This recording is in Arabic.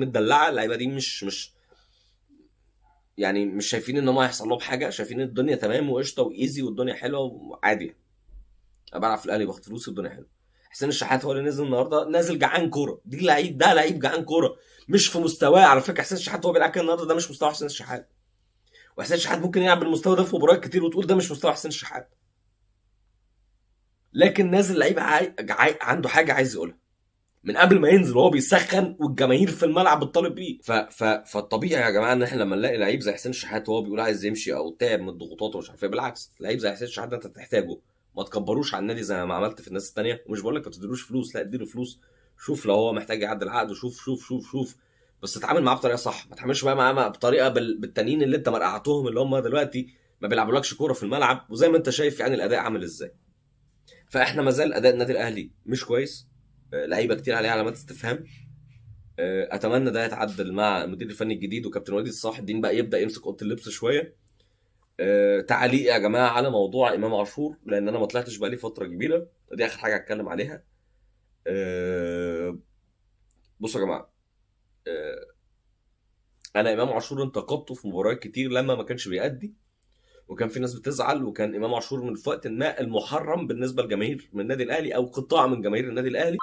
متدلعه، اللعيبه دي مش يعني مش شايفين ان هم هيحصل لهم حاجه، شايفين ان الدنيا تمام وقشطه وايزي والدنيا حلوه وعادي. انا بلعب في الاهلي باخد فلوس والدنيا حلوه. حسين الشحات هو اللي نزل النهارده، نازل جعان كوره، دي لعيب، ده لعيب جعان كوره، مش في مستواه على فكره. حسين الشحات هو بيلعب كده النهارده، ده مش مستوى حسين الشحات. وحسين الشحات ممكن يلعب بالمستوى ده في مباريات كتير وتقول ده مش مستوى حسين الشحات، لكن نازل لعيب عنده حاجه عايز يقولها من قبل ما ينزل وهو بيسخن والجماهير في الملعب بتطالب بيه. فالطبيعي يا جماعه ان احنا لما نلاقي لعيب زي حسين الشحات وهو بيقول عايز يمشي او تعب من الضغوطات ومش عارف ايه، بالعكس لعيب زي حسين الشحات ده انت تحتاجه. ما تكبروش على النادي زي ما عملت في الناس الثانيه، ومش بقول لك ما تديلوش فلوس، لا اديله فلوس. شوف لو هو محتاج يعدل عقده، شوف بس اتعامل معاه بطريقه صح. ما تعملش بقى معاه بطريقه بالتانيين اللي انت مرقعتهم، اللي هم دلوقتي ما بيلعبولكش كوره في الملعب، وزي ما انت شايف يعني الاداء عامل ازاي. فاحنا ما زال اداء النادي الاهلي مش كويس، لعيبه كتير عليها علامات استفهام. اتمنى ده يتعدل مع المدير الفني الجديد وكابتن وليد صلاح الدين بقى يبدا يمسك اوضه اللبس شويه. تعليق يا جماعه على موضوع امام عاشور، لان انا ما طلعتش بقى لي فتره كبيره، دي اخر حاجه اتكلم عليها. بصوا يا جماعه، انا امام عاشور انتقدته في مباريات كتير لما ما كانش بيأدي، وكان في ناس بتزعل، وكان امام عاشور من في وقت ما المحرم بالنسبه لجماهير من النادي الاهلي او قطاع من جماهير النادي الاهلي.